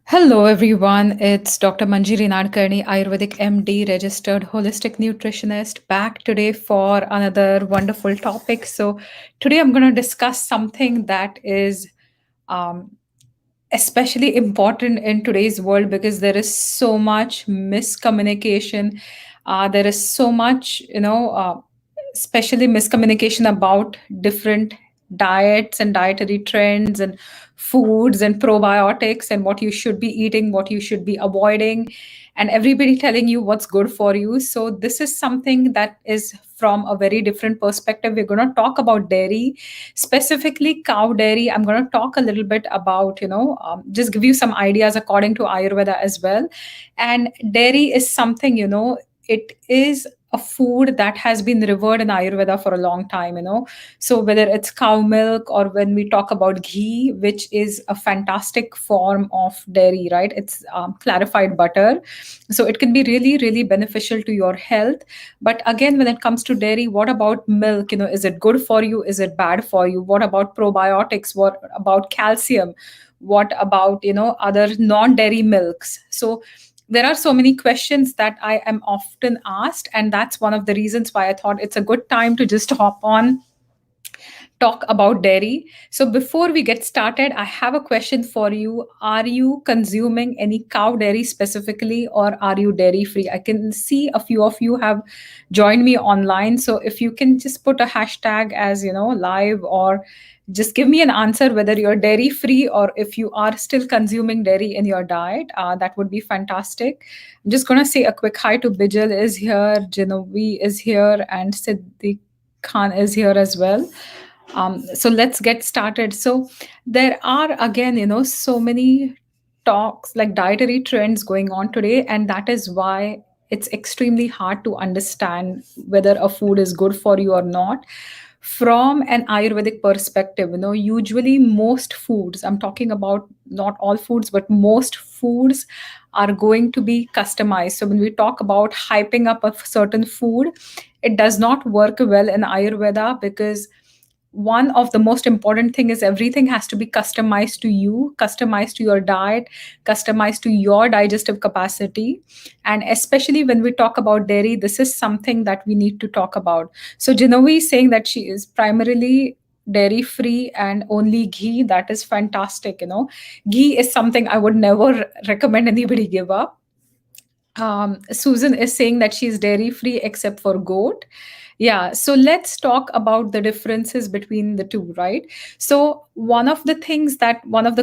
Hello, everyone. It's Dr. Manjiri Nadkarni, Ayurvedic MD, registered holistic nutritionist, back today for another wonderful topic. So, today I'm going to discuss something that is um, especially important in today's world because there is so much miscommunication. There is so much, especially miscommunication about different diets and dietary trends and foods and probiotics and what you should be eating, what you should be avoiding, and everybody telling you what's good for you. So, this is something that is from a very different perspective. We're going to talk about dairy, specifically cow dairy. I'm going to talk a little bit about, just give you some ideas according to Ayurveda as well. And dairy is something, it is a food that has been revered in Ayurveda for a long time, so whether it's cow milk or when we talk about ghee, which is a fantastic form of dairy, right? It's clarified butter. So it can be really, really beneficial to your health. But again, when it comes to dairy, what about milk? Is it good for you? Is it bad for you? What about probiotics? What about calcium? What about, other non-dairy milks? So there are so many questions that I am often asked, and that's one of the reasons why I thought it's a good time to just hop on, talk about dairy. So before we get started, I have a question for you. Are you consuming any cow dairy specifically, or are you dairy free? I can see a few of you have joined me online. So if you can just put a hashtag as, live, or just give me an answer whether you're dairy free or if you are still consuming dairy in your diet. That would be fantastic. I'm just going to say a quick hi to Bijal is here, Genevieve is here, and Siddiq Khan is here as well. So let's get started. So there are, again, so many talks like dietary trends going on today, and that is why it's extremely hard to understand whether a food is good for you or not from an Ayurvedic perspective. Usually most foods, I'm talking about not all foods, but most foods are going to be customized. So when we talk about hyping up a certain food, it does not work well in Ayurveda, because one of the most important thing is everything has to be customized to you, customized to your diet, customized to your digestive capacity. And especially when we talk about dairy, this is something that we need to talk about. So Genovi is saying that she is primarily dairy free and only ghee. That is fantastic. Ghee is something I would never recommend anybody give up. Susan is saying that she's dairy free except for goat. Yeah, so let's talk about the differences between the two, right? So, one of the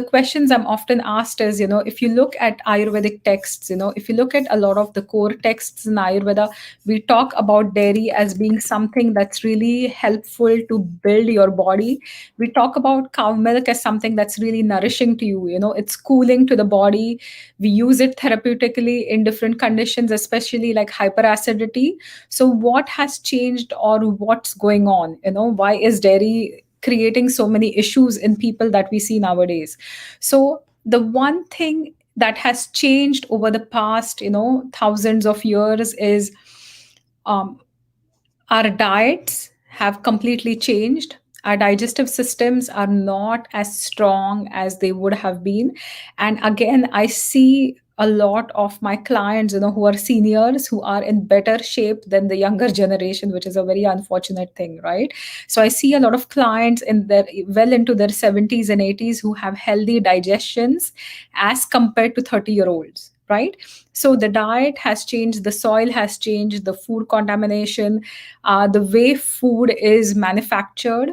questions I'm often asked is, if you look at Ayurvedic texts, if you look at a lot of the core texts in Ayurveda, we talk about dairy as being something that's really helpful to build your body. We talk about cow milk as something that's really nourishing to you, it's cooling to the body. We use it therapeutically in different conditions, especially like hyperacidity. So what has changed, or what's going on? Why is dairy creating so many issues in people that we see nowadays? So the one thing that has changed over the past, thousands of years is, um, our diets have completely changed. Our digestive systems are not as strong as they would have been. And again, I see a lot of my clients, who are seniors, who are in better shape than the younger generation, which is a very unfortunate thing, right? So I see a lot of clients in their well into their 70s and 80s who have healthy digestions as compared to 30-year-olds, right? So the diet has changed, the soil has changed, the food contamination, the way food is manufactured,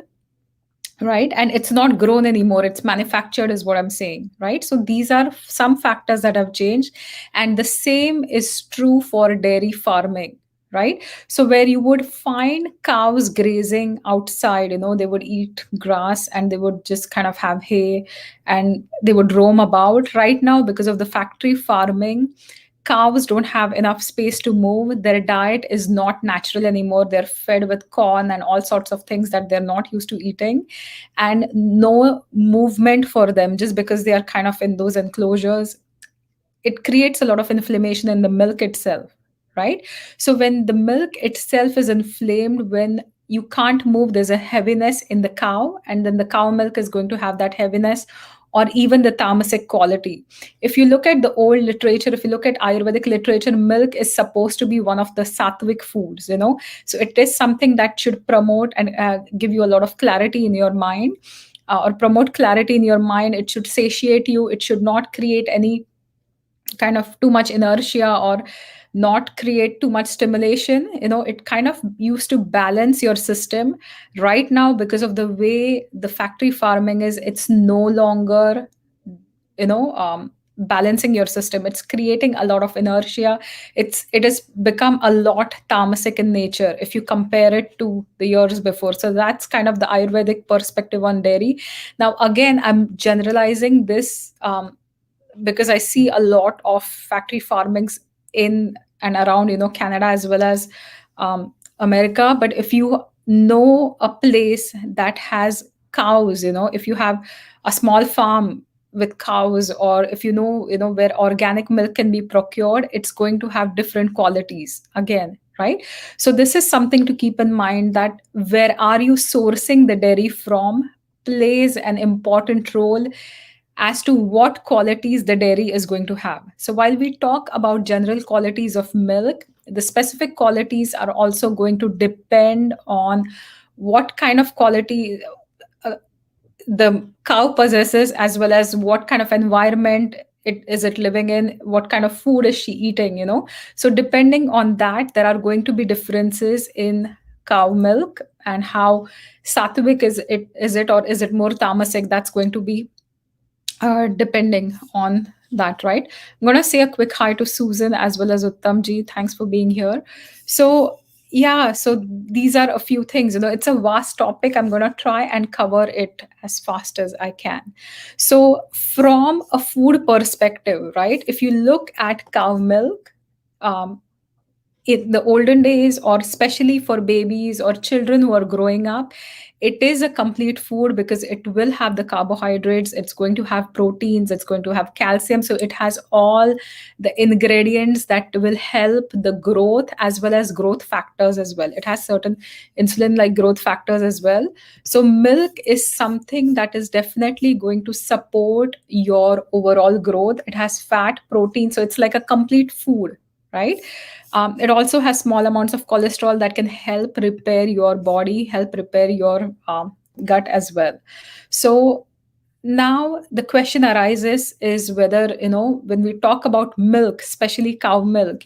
right? And it's not grown anymore, it's manufactured, is what I'm saying, right? So these are some factors that have changed. And the same is true for dairy farming, right? So where you would find cows grazing outside, they would eat grass and they would just kind of have hay and they would roam about. Right now, because of the factory farming, cows don't have enough space to move. Their diet is not natural anymore. They're fed with corn and all sorts of things that they're not used to eating, and no movement for them just because they are kind of in those enclosures. It creates a lot of inflammation in the milk itself, right? So when the milk itself is inflamed, when you can't move, there's a heaviness in the cow, and then the cow milk is going to have that heaviness or even the tamasic quality. If you look at the old literature, if you look at Ayurvedic literature, milk is supposed to be one of the sattvic foods, so it is something that should promote and give you a lot of clarity in your mind, or promote clarity in your mind. It should satiate you. It should not create any kind of too much inertia, or not create too much stimulation. It kind of used to balance your system. Right now, because of the way the factory farming is, it's no longer balancing your system. It's creating a lot of inertia. It has become a lot tamasic in nature if you compare it to the years before. So that's kind of the Ayurvedic perspective on dairy. Now again, I'm generalizing this, because I see a lot of factory farmings in and around, Canada as well as America. But if you know a place that has cows, if you have a small farm with cows, or if where organic milk can be procured, it's going to have different qualities again, right? So this is something to keep in mind, that where are you sourcing the dairy from plays an important role as to what qualities the dairy is going to have. So while we talk about general qualities of milk, the specific qualities are also going to depend on what kind of quality uh, the cow possesses, as well as what kind of environment it living in, what kind of food is she eating. So depending on that, there are going to be differences in cow milk, and how sattvic is it, or is it more tamasic. That's going to be depending on that, right? I'm going to say a quick hi to Susan as well as Uttamji. Thanks for being here. So, yeah, so these are a few things. It's a vast topic. I'm going to try and cover it as fast as I can. So, from a food perspective, right, if you look at cow milk, um, in the olden days, or especially for babies or children who are growing up, it is a complete food, because it will have the carbohydrates, it's going to have proteins, it's going to have calcium. So it has all the ingredients that will help the growth, as well as growth factors as well. It has certain insulin like growth factors as well. So milk is something that is definitely going to support your overall growth. It has fat, protein, so it's like a complete food, right? It also has small amounts of cholesterol that can help repair your body, help repair your gut as well. So now the question arises is whether, when we talk about milk, especially cow milk,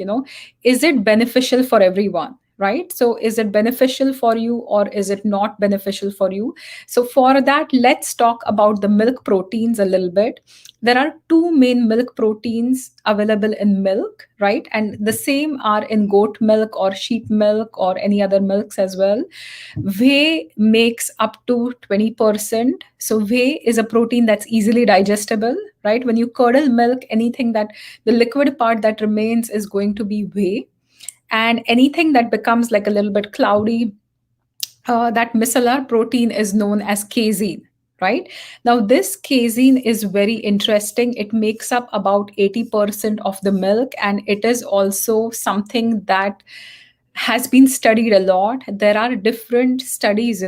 is it beneficial for everyone? Right? So, is it beneficial for you, or is it not beneficial for you? So, for that, let's talk about the milk proteins a little bit. There are two main milk proteins available in milk, right? And the same are in goat milk or sheep milk or any other milks as well. Whey makes up to 20%. So, whey is a protein that's easily digestible, right? When you curdle milk, anything that the liquid part that remains is going to be whey. And anything that becomes like a little bit cloudy, that micellar protein is known as casein, right? Now, this casein is very interesting. It makes up about 80% of the milk, and it is also something that has been studied a lot. There are different studies,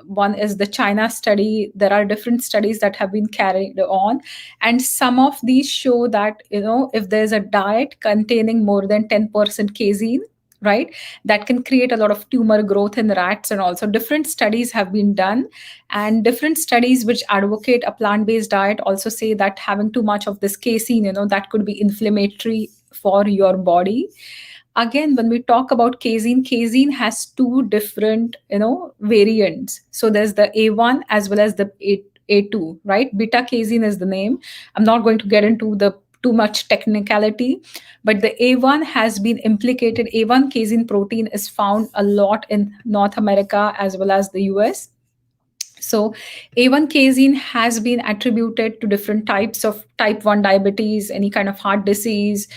one is the China study. There are different studies that have been carried on, and some of these show that, if there's a diet containing more than 10% casein, right, that can create a lot of tumor growth in rats. And also different studies have been done, and different studies which advocate a plant-based diet also say that having too much of this casein, that could be inflammatory for your body. Again, when we talk about casein has two different, variants. So there's the A1 as well as the A2, right? Beta casein is the name. I'm not going to get into the too much technicality, but the A1 has been implicated. A1 casein protein is found a lot in North America as well as the US. So A1 casein has been attributed to different types of type 1 diabetes, any kind of heart disease,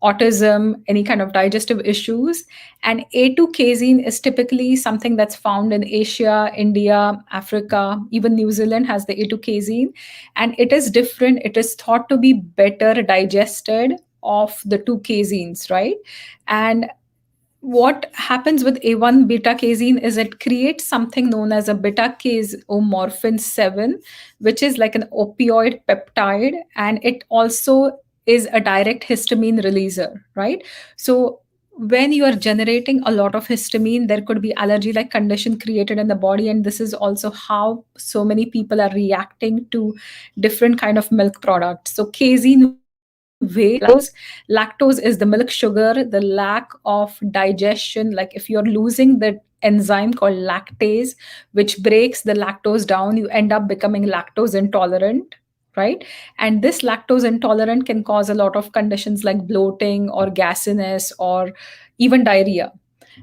autism, any kind of digestive issues. And A2 casein is typically something that's found in Asia, India, Africa, even New Zealand has the A2 casein. And it is different. It is thought to be better digested of the two caseins, right? And what happens with A1 beta casein is it creates something known as a beta casomorphin 7, which is like an opioid peptide, and it also is a direct histamine releaser, right? So when you are generating a lot of histamine, there could be allergy like condition created in the body, and this is also how so many people are reacting to different kind of milk products. So casein whey lactose is the milk sugar, the lack of digestion, like if you're losing the enzyme called lactase which breaks the lactose down, you end up becoming lactose intolerant, right? And this lactose intolerant can cause a lot of conditions like bloating or gasiness or even diarrhea.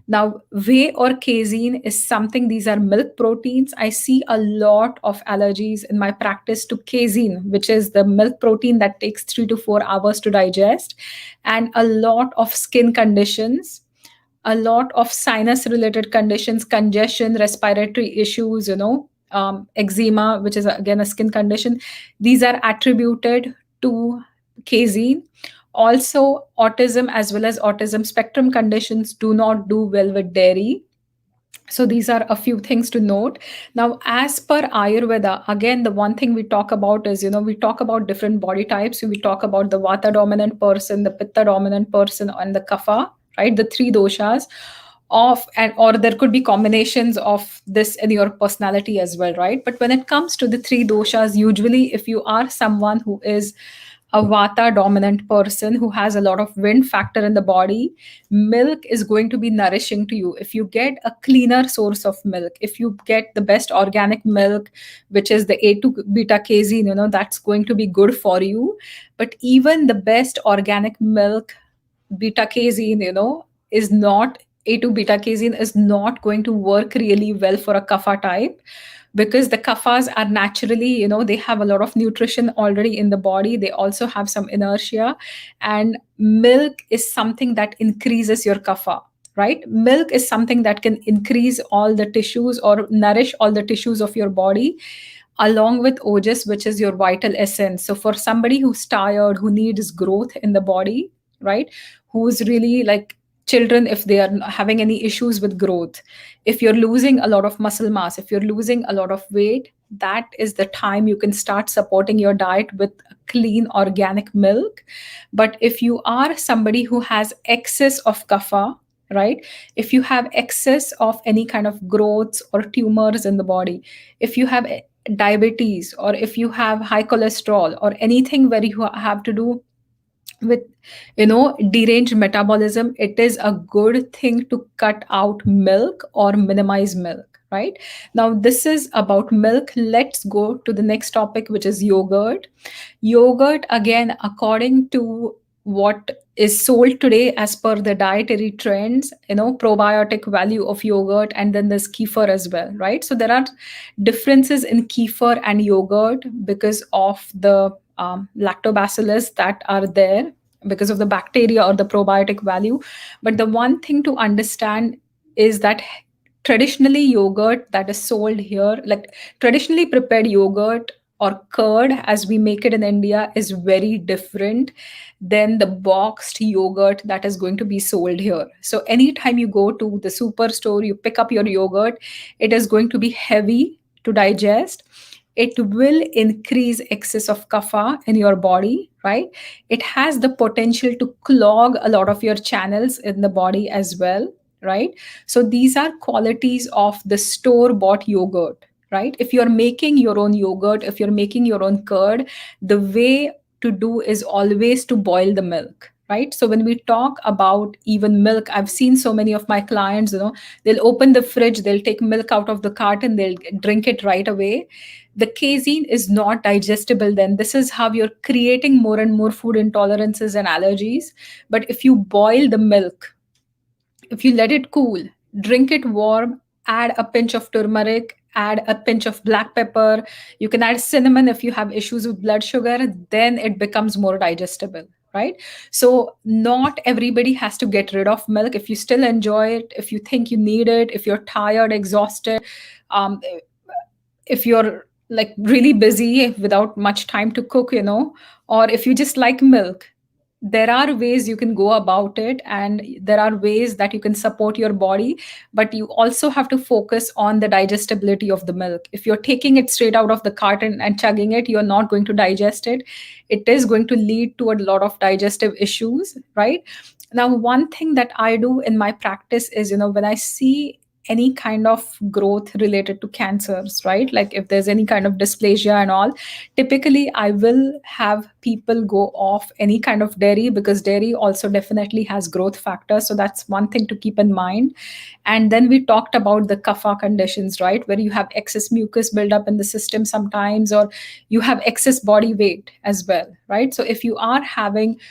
Now, whey or casein is something, these are milk proteins. I see a lot of allergies in my practice to casein, which is the milk protein that takes 3 to 4 hours to digest, and a lot of skin conditions, a lot of sinus related conditions, congestion, respiratory issues, eczema, which is again a skin condition. These are attributed to casein. Also, autism as well as autism spectrum conditions do not do well with dairy. So these are a few things to note. Now, as per Ayurveda, again, the one thing we talk about is, we talk about different body types. So we talk about the Vata dominant person, the Pitta dominant person, and the Kapha, right? The three doshas of, and or there could be combinations of this in your personality as well, right? But when it comes to the three doshas, usually if you are someone who is a vata dominant person who has a lot of wind factor in the body, milk is going to be nourishing to you. If you get a cleaner source of milk, if you get the best organic milk, which is the A2 beta casein, that's going to be good for you. But even the best organic milk, beta casein, is not, A2 beta casein is not going to work really well for a kapha type, because the kaphas are naturally, they have a lot of nutrition already in the body. They also have some inertia, and milk is something that increases your kapha, right? Milk is something that can increase all the tissues or nourish all the tissues of your body, along with Ojas, which is your vital essence. So for somebody who's tired, who needs growth in the body, right? Who's really like children, if they are having any issues with growth, if you're losing a lot of muscle mass, if you're losing a lot of weight, that is the time you can start supporting your diet with clean organic milk. But if you are somebody who has excess of kapha, right? If you have excess of any kind of growths or tumors in the body, if you have diabetes, or if you have high cholesterol, or anything where you have to do with deranged metabolism, it is a good thing to cut out milk or minimize milk, right? Now this is about milk. Let's go to the next topic, which is yogurt. Yogurt, again, according to what is sold today as per the dietary trends, probiotic value of yogurt, and then there's kefir as well, right? So there are differences in kefir and yogurt because of the lactobacillus that are there, because of the bacteria or the probiotic value. But the one thing to understand is that traditionally yogurt that is sold here, like traditionally prepared yogurt or curd as we make it in India, is very different than the boxed yogurt that is going to be sold here. So anytime you go to the superstore, you pick up your yogurt, it is going to be heavy to digest. It will increase excess of kapha in your body, right? It has the potential to clog a lot of your channels in the body as well, right? So these are qualities of the store bought yogurt, right? If you're making your own yogurt, if you're making your own curd, the way to do is always to boil the milk, right? So when we talk about even milk, I've seen so many of my clients, they'll open the fridge, they'll take milk out of the carton, they'll drink it right away. The casein is not digestible, then this is how you're creating more and more food intolerances and allergies. But if you boil the milk, if you let it cool, drink it warm, add a pinch of turmeric, add a pinch of black pepper, you can add cinnamon if you have issues with blood sugar, then it becomes more digestible, right? So, not everybody has to get rid of milk. If you still enjoy it, if you think you need it, if you're tired, exhausted, um, if you're like really busy without much time to cook, or if you just like milk, there are ways you can go about it, and there are ways that you can support your body, but you also have to focus on the digestibility of the milk. If you're taking it straight out of the carton and chugging it, you're not going to digest it. It is going to lead to a lot of digestive issues, right? Now, one thing that I do in my practice is, when I see any kind of growth related to cancers, right? Like if there's any kind of dysplasia and all, typically I will have people go off any kind of dairy, because dairy also definitely has growth factors. So that's one thing to keep in mind. And then we talked about the kapha conditions, right? Where you have excess mucus buildup in the system sometimes, or you have excess body weight as well, right? So if you are having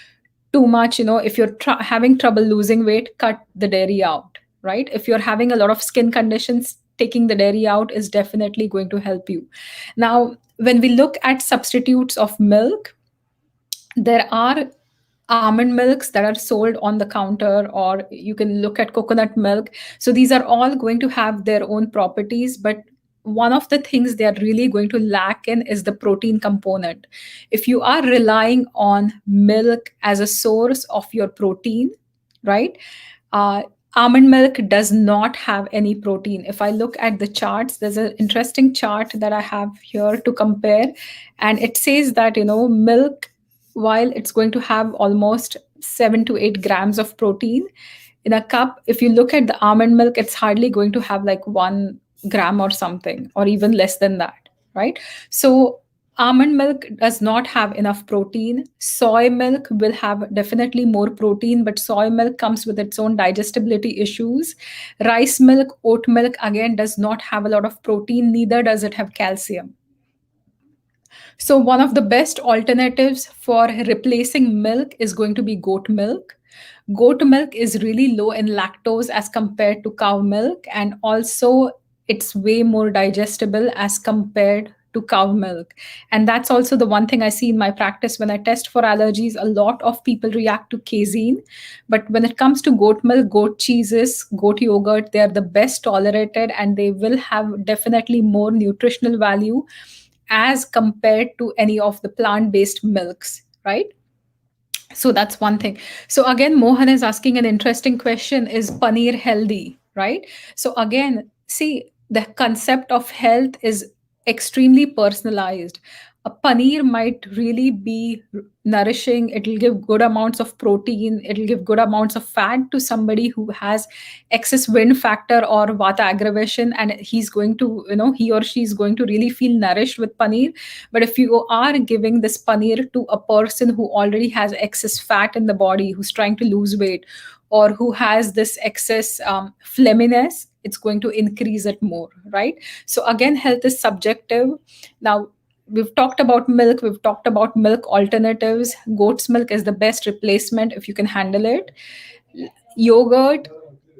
too much, if you're having trouble losing weight, cut the dairy out, right? If you're having a lot of skin conditions, taking the dairy out is definitely going to help you. Now, when we look at substitutes of milk, there are almond milks that are sold on the counter, or you can look at coconut milk. So these are all going to have their own properties, but one of the things they are really going to lack in is the protein component. If you are relying on milk as a source of your protein, right? uh, Almond milk does not have any protein. If I look at the charts, there's an interesting chart that I have here to compare, and it says that, milk, while it's going to have almost 7 to 8 grams of protein in a cup, if you look at the almond milk, it's hardly going to have like 1 gram or something, or even less than that, right? So almond milk does not have enough protein. Soy milk will have definitely more protein, but soy milk comes with its own digestibility issues. Rice milk, oat milk, again, does not have a lot of protein, neither does it have calcium. So, one of the best alternatives for replacing milk is going to be goat milk. Goat milk is really low in lactose as compared to cow milk, and also it's way more digestible as compared to cow milk. And that's also the one thing I see in my practice when I test for allergies. A lot of people react to casein, but when it comes to goat milk, goat cheeses, goat yogurt, they are the best tolerated, and they will have definitely more nutritional value as compared to any of the plant based milks, right? So that's one thing. So again, Mohan is asking an interesting question: is paneer healthy, right? So again, see, the concept of health is extremely personalized. A paneer might really be nourishing, it'll give good amounts of protein, it'll give good amounts of fat to somebody who has excess wind factor or vata aggravation, and he's going to, he or she is going to really feel nourished with paneer. But if you are giving this paneer to a person who already has excess fat in the body, who's trying to lose weight, or who has this excess phlegminess, it's going to increase it more, right? So again, health is subjective. Now, we've talked about milk, we've talked about milk alternatives. Goat's milk is the best replacement if you can handle it. Yogurt,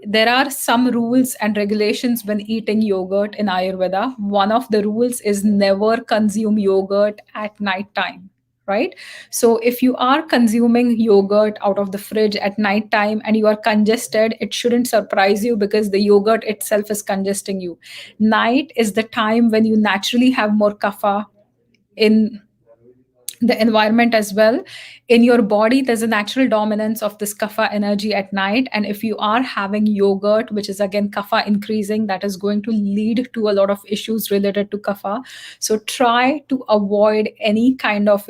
there are some rules and regulations when eating yogurt in Ayurveda. One of the rules is never consume yogurt at night time, right? So if you are consuming yogurt out of the fridge at night time and you are congested, it shouldn't surprise you, because the yogurt itself is congesting you. Night is the time when you naturally have more kapha in the environment as well. In your body, there's a natural dominance of this kapha energy at night, and if you are having yogurt, which is again kapha increasing, that is going to lead to a lot of issues related to kapha. So try to avoid any kind of,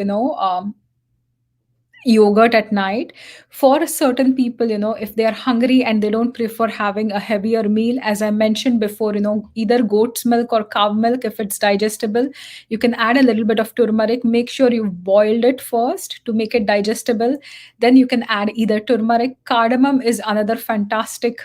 yogurt at night. For certain people, if they are hungry and they don't prefer having a heavier meal, as I mentioned before, either goat's milk or cow milk, if it's digestible, you can add a little bit of turmeric. Make sure you've boiled it first to make it digestible. Then you can add either turmeric. Cardamom is another fantastic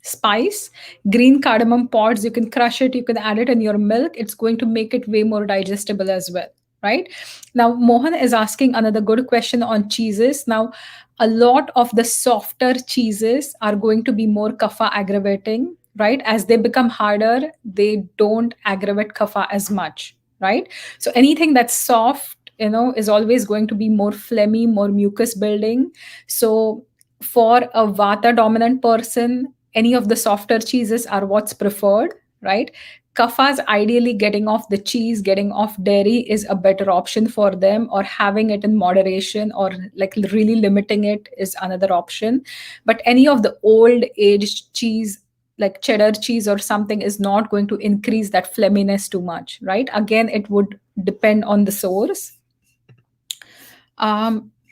spice. Green cardamom pods, you can crush it, you can add it in your milk. It's going to make it way more digestible as well, right? Now, Mohan is asking another good question on cheeses. Now, a lot of the softer cheeses are going to be more kapha aggravating, right? As they become harder, they don't aggravate kapha as much, right? So anything that's soft, is always going to be more phlegmy, more mucus building. So for a vata dominant person, any of the softer cheeses are what's preferred, right? Kaffas ideally getting off the cheese, getting off dairy is a better option for them, or having it in moderation, or like really limiting it is another option. But any of the old aged cheese, like cheddar cheese or something, is not going to increase that flemminess too much, right? Again, it would depend on the source.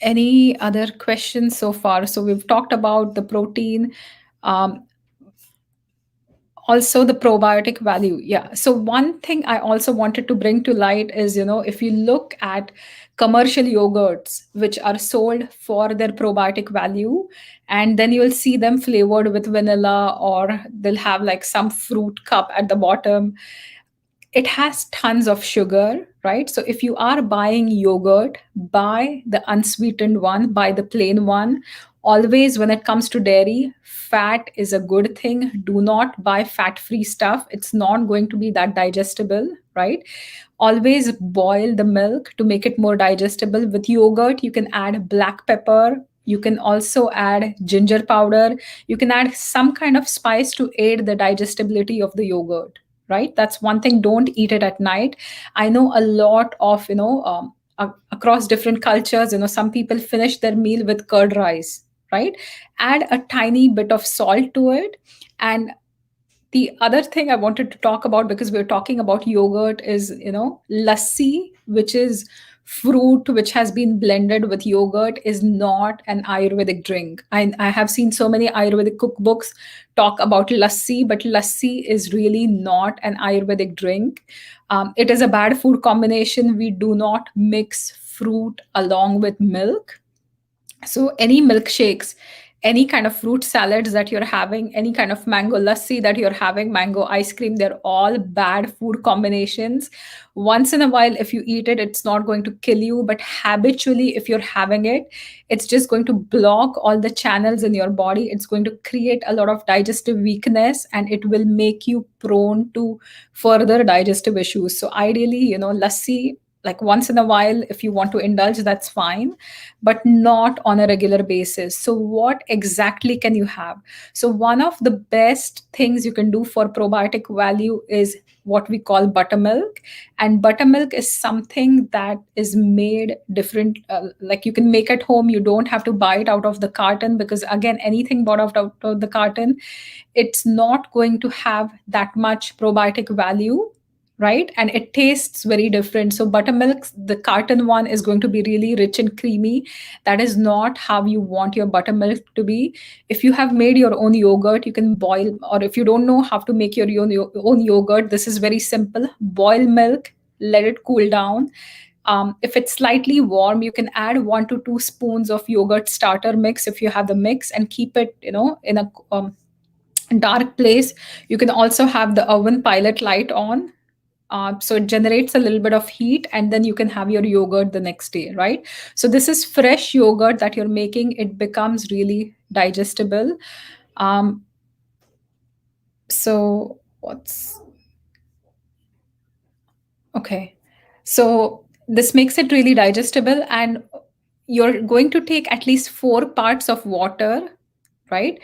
Any other questions so far? So we've talked about the protein. Um, Also the probiotic value. Yeah. So one thing I also wanted to bring to light is, if you look at commercial yogurts which are sold for their probiotic value, and then you'll see them flavored with vanilla, or they'll have like some fruit cup at the bottom, it has tons of sugar, right? So if you are buying yogurt, buy the unsweetened one, buy the plain one. Always, when it comes to dairy, fat is a good thing. Do not buy fat free stuff, it's not going to be that digestible, right? Always boil the milk to make it more digestible. With yogurt, you can add black pepper. You can also add ginger powder. You can add some kind of spice to aid the digestibility of the yogurt, right? That's one thing. Don't eat it at night. I know a lot of, across different cultures, some people finish their meal with curd rice, right? Add a tiny bit of salt to it. And the other thing I wanted to talk about, because we're talking about yogurt, is lassi, which is fruit which has been blended with yogurt, is not an Ayurvedic drink. I have seen so many Ayurvedic cookbooks talk about lassi, but lassi is really not an Ayurvedic drink. It is a bad food combination. We do not mix fruit along with milk. So any milkshakes, any kind of fruit salads that you're having, any kind of mango lassi that you're having, mango ice cream, they're all bad food combinations. Once in a while, if you eat it, it's not going to kill you, but habitually, if you're having it, it's just going to block all the channels in your body. It's going to create a lot of digestive weakness, and it will make you prone to further digestive issues. So ideally, lassi, like once in a while, if you want to indulge, that's fine, but not on a regular basis. So what exactly can you have? So one of the best things you can do for probiotic value is what we call buttermilk. And buttermilk is something that is made different, like you can make at home. You don't have to buy it out of the carton, because again, anything bought out of the carton, it's not going to have that much probiotic value, right? And it tastes very different. So buttermilk, the carton one, is going to be really rich and creamy. That is not how you want your buttermilk to be. If you have made your own yogurt, you can boil, or if you don't know how to make your own yogurt, this is very simple. Boil milk, let it cool down. If it's slightly warm, you can add 1 to 2 spoons of yogurt starter mix if you have the mix, and keep it, in a dark place. You can also have the oven pilot light on, so it generates a little bit of heat, and then you can have your yogurt the next day, right? So this is fresh yogurt that you're making. It becomes really digestible. um, so what's Okay. So this makes it really digestible, and you're going to take at least 4 parts of water, right?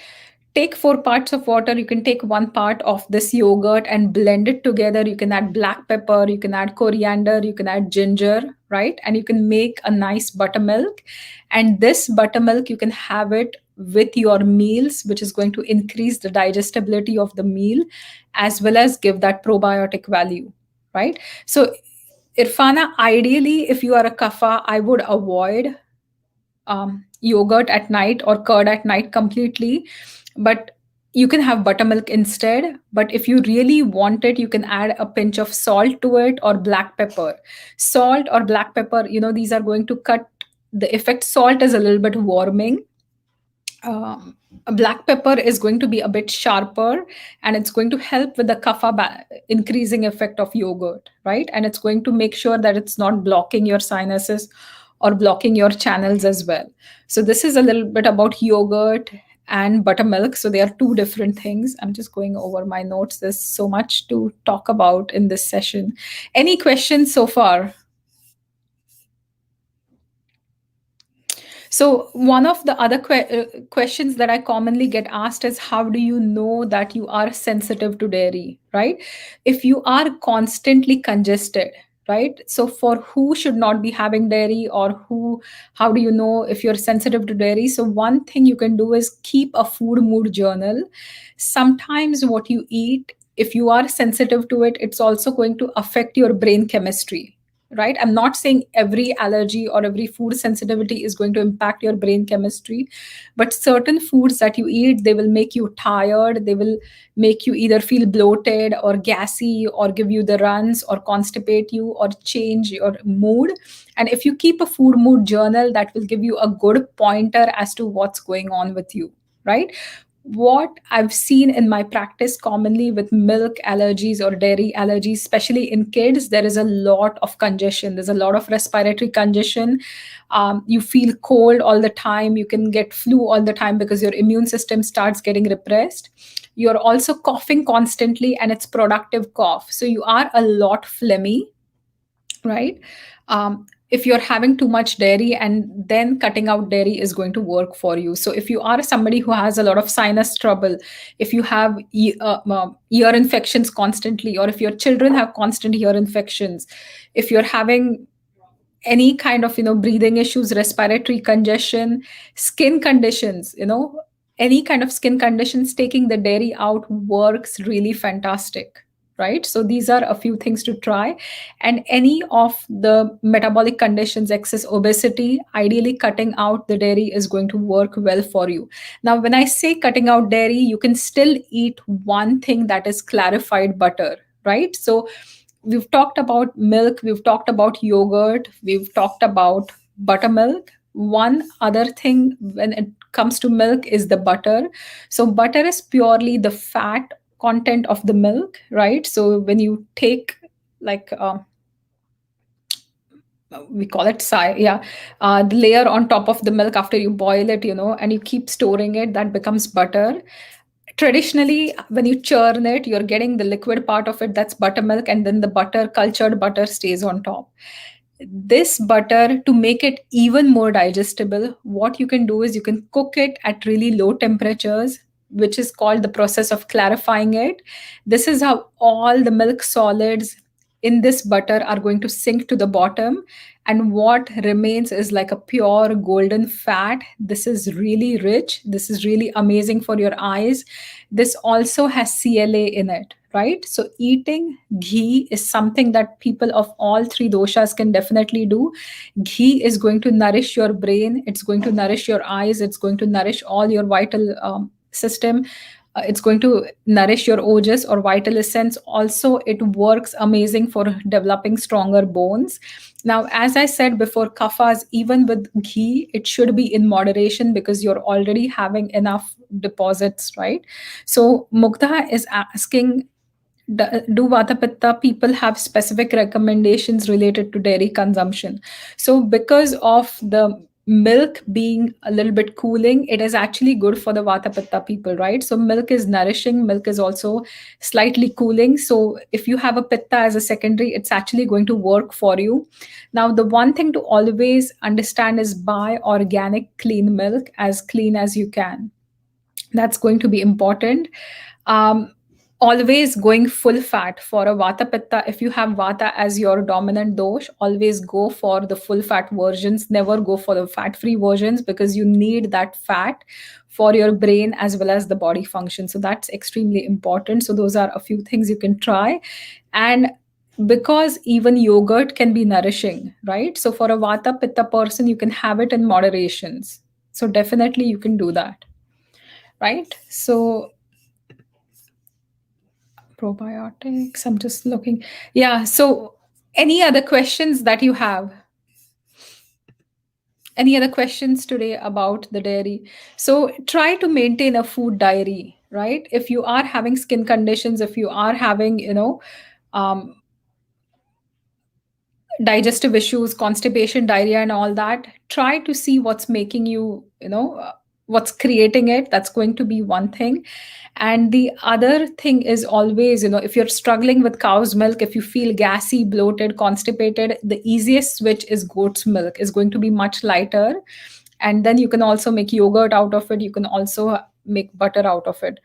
Take 4 parts of water. You can take 1 part of this yogurt and blend it together. You can add black pepper, you can add coriander, you can add ginger, right? And you can make a nice buttermilk. And this buttermilk, you can have it with your meals, which is going to increase the digestibility of the meal, as well as give that probiotic value, right? So Irfana, ideally, if you are a kapha, I would avoid yogurt at night or curd at night completely. But you can have buttermilk instead. But if you really want it, you can add a pinch of salt to it, or black pepper. Salt or black pepper, these are going to cut the effect. Salt is a little bit warming. A black pepper is going to be a bit sharper, and it's going to help with the increasing effect of yogurt, right? And it's going to make sure that it's not blocking your sinuses or blocking your channels as well. So this is a little bit about yogurt and buttermilk. So they are two different things. I'm just going over my notes. There's so much to talk about in this session. Any questions so far? So, one of the other questions that I commonly get asked is, how do you know that you are sensitive to dairy, right? If you are constantly congested, right? So, for who should not be having dairy, or who, how do you know if you're sensitive to dairy? So, one thing you can do is keep a food mood journal. Sometimes what you eat, if you are sensitive to it, it's also going to affect your brain chemistry, right? I'm not saying every allergy or every food sensitivity is going to impact your brain chemistry, but certain foods that you eat, they will make you tired, they will make you either feel bloated or gassy, or give you the runs, or constipate you, or change your mood. And if you keep a food mood journal, that will give you a good pointer as to what's going on with you, right? What I've seen in my practice commonly with milk allergies or dairy allergies, especially in kids, there is a lot of congestion. There's a lot of respiratory congestion. You feel cold all the time. You can get flu all the time because your immune system starts getting repressed. You're also coughing constantly, and it's productive cough. So you are a lot phlegmy, right? If you're having too much dairy, and then cutting out dairy is going to work for you. So if you are somebody who has a lot of sinus trouble, if you have ear infections constantly, or if your children have constant ear infections, if you're having any kind of breathing issues, respiratory congestion, skin conditions, any kind of skin conditions, taking the dairy out works really fantastic, right? So these are a few things to try. And any of the metabolic conditions, excess obesity, ideally cutting out the dairy is going to work well for you. Now when I say cutting out dairy, you can still eat one thing, that is clarified butter, right? So we've talked about milk, we've talked about yogurt, we've talked about buttermilk. One other thing when it comes to milk is the butter. So butter is purely the fat content of the milk, right? So when you take, like, we call it the layer on top of the milk after you boil it, and you keep storing it, that becomes butter. Traditionally, when you churn it, you're getting the liquid part of it, that's buttermilk, and then the butter, cultured butter, stays on top. This butter, to make it even more digestible, what you can do is you can cook it at really low temperatures, which is called the process of clarifying it. This is how all the milk solids in this butter are going to sink to the bottom, and what remains is like a pure golden fat. This is really rich, this is really amazing for your eyes. This also has CLA in it, right? So eating ghee is something that people of all three doshas can definitely do. Ghee is going to nourish your brain, it's going to nourish your eyes, it's going to nourish all your vital system. It's going to nourish your ojas or vital essence. Also, it works amazing for developing stronger bones. Now, as I said before, kaphas, even with ghee, it should be in moderation because you're already having enough deposits, right? So, Mugdha is asking, do Vata Pitta people have specific recommendations related to dairy consumption? So, because of the milk being a little bit cooling, it is actually good for the Vata Pitta people, right? So, milk is nourishing, milk is also slightly cooling. So, if you have a Pitta as a secondary, it's actually going to work for you. Now, the one thing to always understand is buy organic, clean milk, as clean as you can. That's going to be important. um, Always going full fat for a vata pitta. If you have vata as your dominant dosh, always go for the full fat versions, never go for the fat free versions, because you need that fat for your brain as well as the body function. So that's extremely important. So those are a few things you can try. And because even yogurt can be nourishing, right? So for a vata pitta person, you can have it in moderations. So definitely you can do that, right? So probiotics, I'm just looking. Yeah, so any other questions that you have? Any other questions today about the dairy? So try to maintain a food diary, right? If you are having skin conditions, if you are having, um, digestive issues, constipation, diarrhea, and all that, try to see what's making you, what's creating it. That's going to be one thing. And the other thing is always, if you're struggling with cow's milk, if you feel gassy, bloated, constipated, the easiest switch is goat's milk, is going to be much lighter. and then you can also make yogurt out of it. You can also make butter out of it.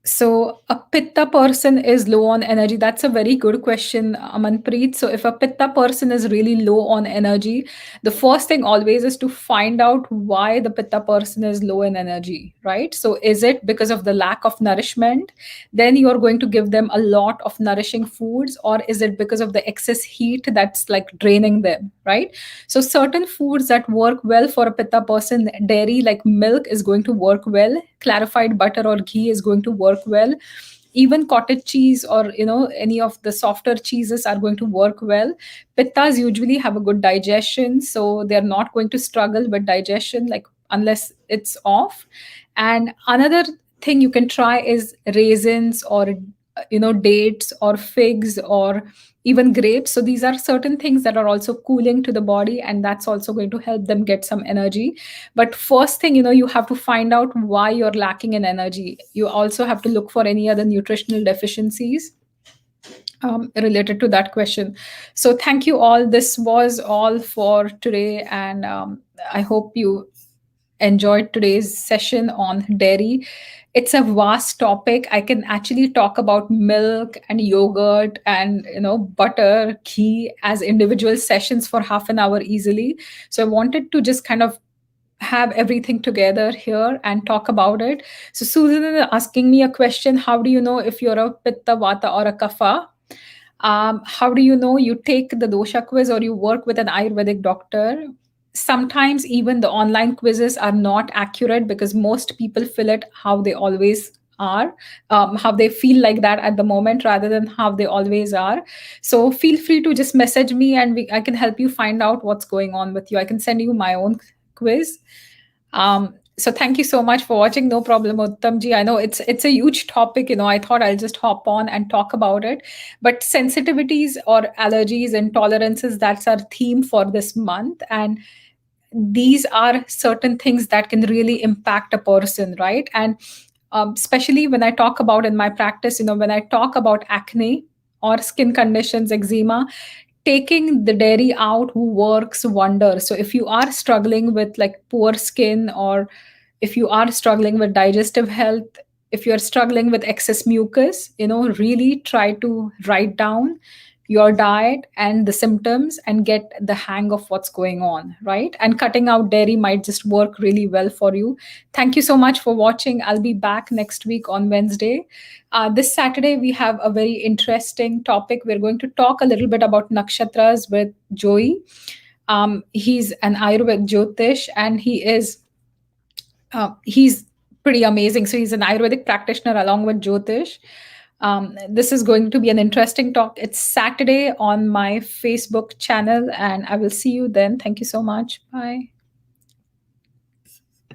So a pitta person is low on energy. That's a very good question, Amanpreet. So if a pitta person is really low on energy, the first thing always is to find out why the pitta person is low in energy, right? So is it because of the lack of nourishment? Then you're going to give them a lot of nourishing foods, or is it because of the excess heat that's like draining them, right? So certain foods that work well for a pitta person, dairy like milk is going to work well, clarified butter or ghee is going to work well, even cottage cheese or any of the softer cheeses are going to work well. Pittas usually have a good digestion, so they're not going to struggle with digestion, like unless it's off. And another thing you can try is raisins or dates or figs or even grapes. So these are certain things that are also cooling to the body, and that's also going to help them get some energy. But first thing, you have to find out why you're lacking in energy. You also have to look for any other nutritional deficiencies related to that question. So thank you all. This was all for today, and I hope you enjoyed today's session on dairy. It's a vast topic. I can actually talk about milk and yogurt and butter, ghee as individual sessions for half an hour easily. So I wanted to just kind of have everything together here and talk about it. So Susan is asking me a question: how do you know if you're a pitta, vata, or a kapha? How do you know? You take the dosha quiz or you work with an Ayurvedic doctor. Sometimes even the online quizzes are not accurate because most people fill it how they always are, how they feel like that at the moment rather than how they always are. So feel free to just message me, and I can help you find out what's going on with you. I can send you my own quiz. So thank you so much for watching. No problem, Uttamji. I know it's a huge topic. I thought I'll just hop on and talk about it. But sensitivities or allergies, intolerances, that's our theme for this month. And these are certain things that can really impact a person, right? And especially when I talk about in my practice, when I talk about acne or skin conditions, eczema, taking the dairy out works wonders. So if you are struggling with like poor skin, or if you are struggling with digestive health, if you're struggling with excess mucus, really try to write down your diet and the symptoms and get the hang of what's going on, right? And cutting out dairy might just work really well for you. Thank you so much for watching. I'll be back next week on Wednesday. This Saturday, we have a very interesting topic. We're going to talk a little bit about nakshatras with Joey. He's an Ayurvedic Jyotish, and he's pretty amazing. So he's an Ayurvedic practitioner along with Jyotish. This is going to be an interesting talk. It's Saturday on my Facebook channel, and I will see you then. Thank you so much. Bye.